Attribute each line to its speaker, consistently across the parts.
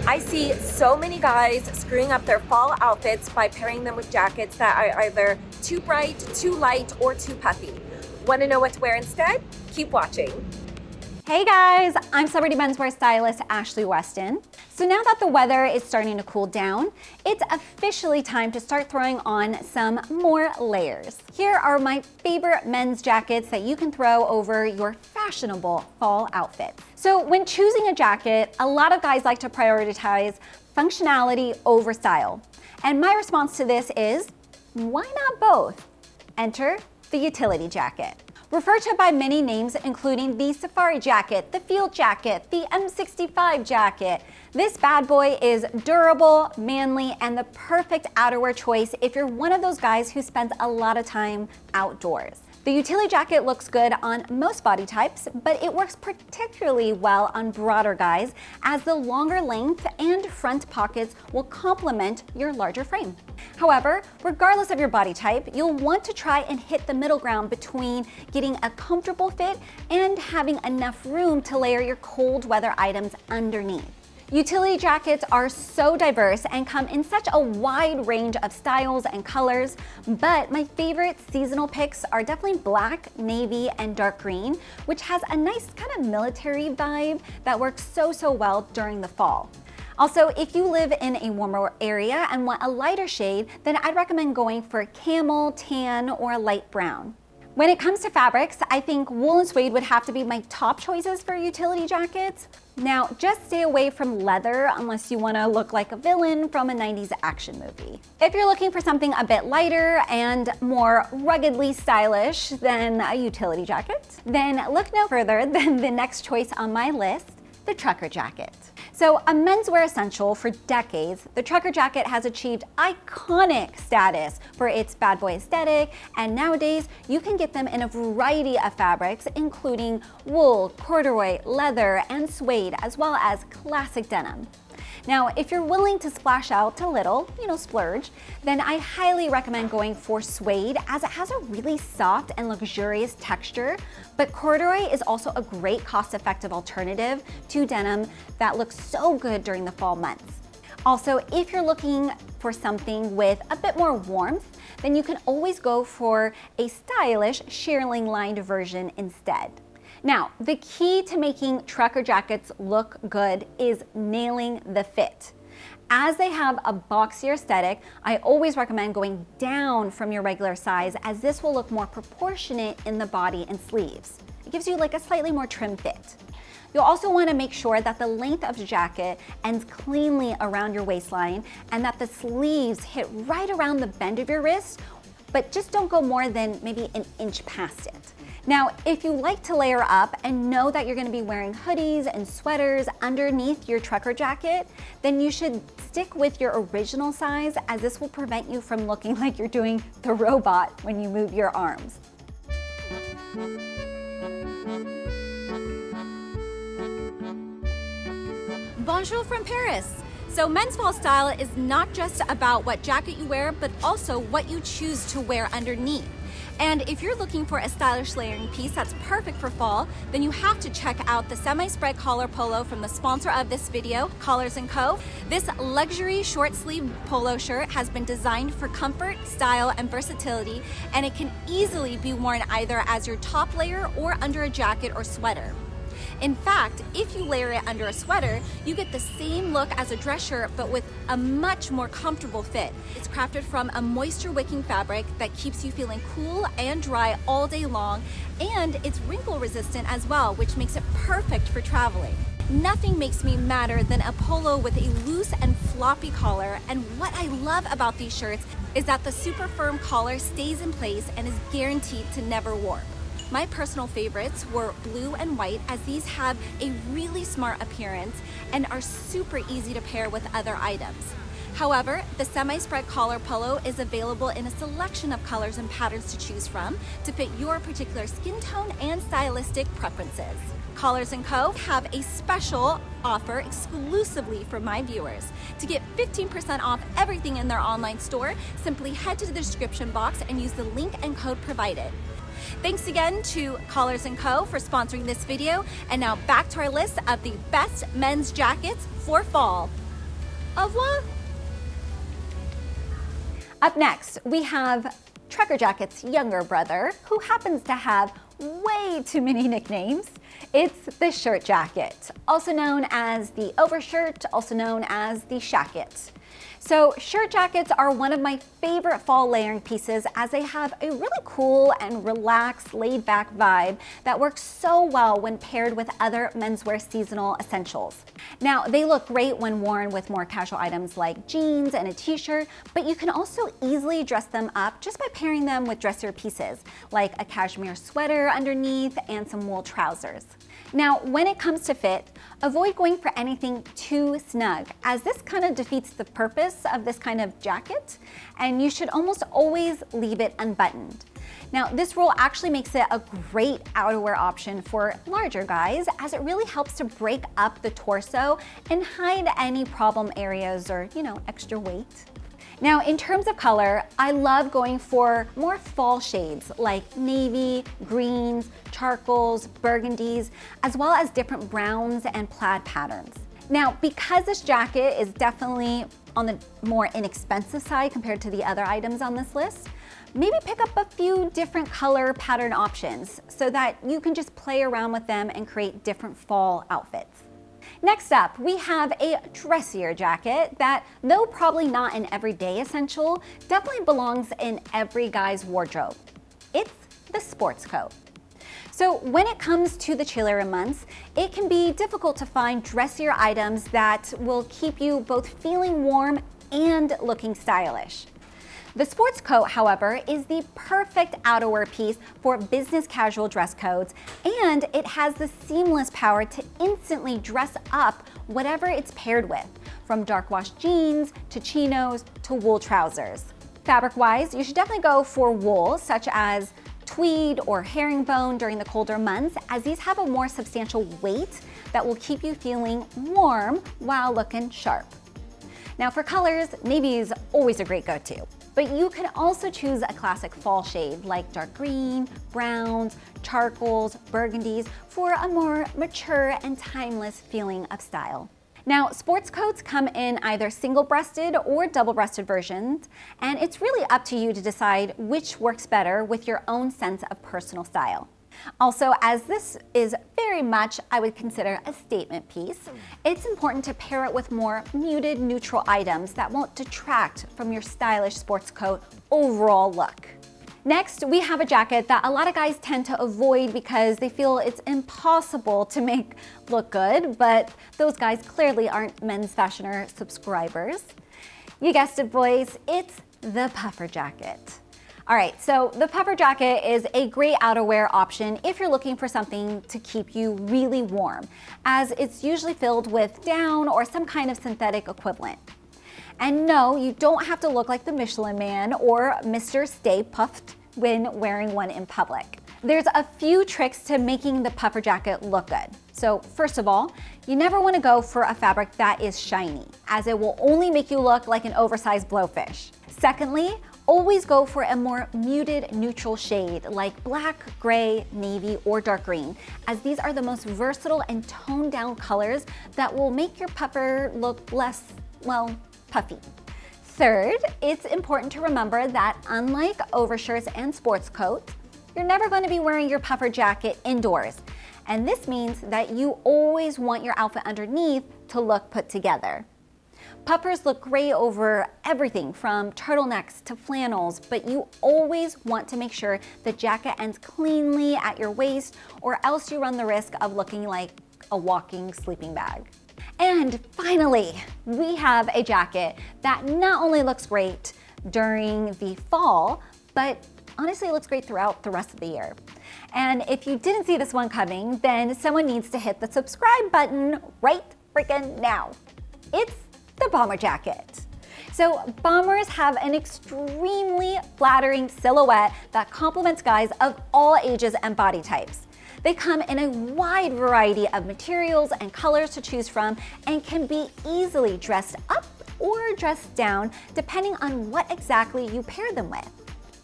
Speaker 1: I see so many guys screwing up their fall outfits by pairing them with jackets that are either too bright, too light, or too puffy. Want to know what to wear instead? Keep watching.
Speaker 2: Hey guys, I'm celebrity menswear stylist Ashley Weston. So now that the weather is starting to cool down, it's officially time to start throwing on some more layers. Here are my favorite men's jackets that you can throw over your fashionable fall outfit. So when choosing a jacket, a lot of guys like to prioritize functionality over style. And my response to this is, why not both? Enter the utility jacket. Referred to by many names, including the safari jacket, the field jacket, the M65 jacket. This bad boy is durable, manly, and the perfect outerwear choice if you're one of those guys who spends a lot of time outdoors. The utility jacket looks good on most body types, but it works particularly well on broader guys as the longer length and front pockets will complement your larger frame. However, regardless of your body type, you'll want to try and hit the middle ground between getting a comfortable fit and having enough room to layer your cold weather items underneath. Utility jackets are so diverse and come in such a wide range of styles and colors, but my favorite seasonal picks are definitely black, navy, and dark green, which has a nice kind of military vibe that works so well during the fall. Also, if you live in a warmer area and want a lighter shade, then I'd recommend going for camel, tan, or light brown. When it comes to fabrics, I think wool and suede would have to be my top choices for utility jackets. Now, just stay away from leather unless you want to look like a villain from a 90s action movie. If you're looking for something a bit lighter and more ruggedly stylish than a utility jacket, then look no further than the next choice on my list, the trucker jacket. So a menswear essential for decades, the trucker jacket has achieved iconic status for its bad boy aesthetic, and nowadays you can get them in a variety of fabrics, including wool, corduroy, leather, and suede, as well as classic denim. Now, if you're willing to splash out a little, splurge, then I highly recommend going for suede as it has a really soft and luxurious texture, but corduroy is also a great cost-effective alternative to denim that looks so good during the fall months. Also, if you're looking for something with a bit more warmth, then you can always go for a stylish shearling lined version instead. Now, the key to making trucker jackets look good is nailing the fit. As they have a boxier aesthetic, I always recommend going down from your regular size as this will look more proportionate in the body and sleeves. It gives you like a slightly more trim fit. You'll also want to make sure that the length of the jacket ends cleanly around your waistline and that the sleeves hit right around the bend of your wrist, but just don't go more than maybe an inch past it. Now, if you like to layer up and know that you're going to be wearing hoodies and sweaters underneath your trucker jacket, then you should stick with your original size as this will prevent you from looking like you're doing the robot when you move your arms.
Speaker 3: Bonjour from Paris. So men's fall style is not just about what jacket you wear, but also what you choose to wear underneath. And if you're looking for a stylish layering piece that's perfect for fall, then you have to check out the semi-spread collar polo from the sponsor of this video, Collars & Co. This luxury short sleeve polo shirt has been designed for comfort, style, and versatility, and it can easily be worn either as your top layer or under a jacket or sweater. In fact, if you layer it under a sweater, you get the same look as a dress shirt, but with a much more comfortable fit. It's crafted from a moisture-wicking fabric that keeps you feeling cool and dry all day long, and it's wrinkle-resistant as well, which makes it perfect for traveling. Nothing makes me madder than a polo with a loose and floppy collar, and what I love about these shirts is that the super firm collar stays in place and is guaranteed to never warp. My personal favorites were blue and white, as these have a really smart appearance and are super easy to pair with other items. However, the semi-spread collar polo is available in a selection of colors and patterns to choose from to fit your particular skin tone and stylistic preferences. Collars & Co. have a special offer exclusively for my viewers. To get 15% off everything in their online store, simply head to the description box and use the link and code provided. Thanks again to Collars & Co. for sponsoring this video. And now back to our list of the best men's jackets for fall. Au revoir!
Speaker 2: Up next, we have Trucker Jacket's younger brother, who happens to have way too many nicknames. It's the shirt jacket, also known as the overshirt, also known as the shacket. So shirt jackets are one of my favorite fall layering pieces as they have a really cool and relaxed, laid-back vibe that works so well when paired with other menswear seasonal essentials. Now, they look great when worn with more casual items like jeans and a t-shirt, but you can also easily dress them up just by pairing them with dressier pieces, like a cashmere sweater underneath and some wool trousers. Now, when it comes to fit, avoid going for anything too snug, as this kind of defeats the purpose of this kind of jacket, and you should almost always leave it unbuttoned. Now, this rule actually makes it a great outerwear option for larger guys, as it really helps to break up the torso and hide any problem areas or, extra weight. Now, in terms of color, I love going for more fall shades like navy, greens, charcoals, burgundies, as well as different browns and plaid patterns. Now, because this jacket is definitely on the more inexpensive side compared to the other items on this list, maybe pick up a few different color pattern options so that you can just play around with them and create different fall outfits. Next up, we have a dressier jacket that, though probably not an everyday essential, definitely belongs in every guy's wardrobe. It's the sports coat. So when it comes to the chillier months, it can be difficult to find dressier items that will keep you both feeling warm and looking stylish. The sports coat, however, is the perfect outerwear piece for business casual dress codes, and it has the seamless power to instantly dress up whatever it's paired with, from dark wash jeans to chinos to wool trousers. Fabric-wise, you should definitely go for wool, such as tweed or herringbone during the colder months, as these have a more substantial weight that will keep you feeling warm while looking sharp. Now for colors, navy is always a great go-to, but you can also choose a classic fall shade like dark green, browns, charcoals, burgundies for a more mature and timeless feeling of style. Now, sports coats come in either single-breasted or double-breasted versions, and it's really up to you to decide which works better with your own sense of personal style. Also, as this is very much, I would consider a statement piece, it's important to pair it with more muted, neutral items that won't detract from your stylish sports coat overall look. Next, we have a jacket that a lot of guys tend to avoid because they feel it's impossible to make look good, but those guys clearly aren't Men's Fashioner subscribers. You guessed it, boys, it's the puffer jacket. All right, so the puffer jacket is a great outerwear option if you're looking for something to keep you really warm, as it's usually filled with down or some kind of synthetic equivalent. And no, you don't have to look like the Michelin Man or Mr. Stay Puffed when wearing one in public. There's a few tricks to making the puffer jacket look good. So first of all, you never want to go for a fabric that is shiny, as it will only make you look like an oversized blowfish. Secondly, always go for a more muted neutral shade like black, gray, navy, or dark green, as these are the most versatile and toned down colors that will make your puffer look less, well, puffy. Third, it's important to remember that unlike overshirts and sports coats, you're never going to be wearing your puffer jacket indoors. And this means that you always want your outfit underneath to look put together. Puffers look great over everything from turtlenecks to flannels, but you always want to make sure the jacket ends cleanly at your waist, or else you run the risk of looking like a walking sleeping bag. And finally, we have a jacket that not only looks great during the fall, but honestly looks great throughout the rest of the year. And if you didn't see this one coming, then someone needs to hit the subscribe button right freaking now. It's the bomber jacket. So bombers have an extremely flattering silhouette that complements guys of all ages and body types. They come in a wide variety of materials and colors to choose from and can be easily dressed up or dressed down depending on what exactly you pair them with.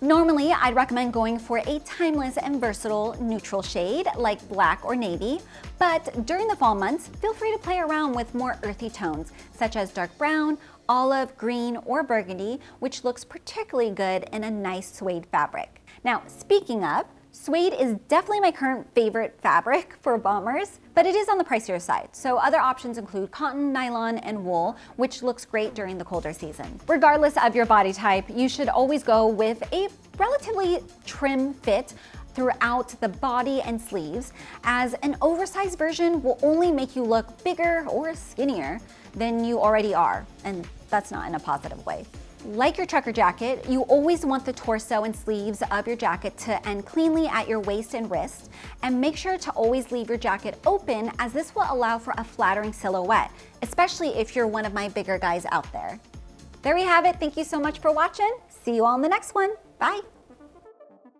Speaker 2: Normally, I'd recommend going for a timeless and versatile neutral shade like black or navy, but during the fall months, feel free to play around with more earthy tones such as dark brown, olive, green, or burgundy, which looks particularly good in a nice suede fabric. Now, speaking of, suede is definitely my current favorite fabric for bombers, but it is on the pricier side. So other options include cotton, nylon, and wool, which looks great during the colder season. Regardless of your body type, you should always go with a relatively trim fit throughout the body and sleeves, as an oversized version will only make you look bigger or skinnier than you already are, and that's not in a positive way. Like your trucker jacket, you always want the torso and sleeves of your jacket to end cleanly at your waist and wrist, and make sure to always leave your jacket open, as this will allow for a flattering silhouette, especially if you're one of my bigger guys out there. There we have it. Thank you so much for watching. See you all in the next one. Bye.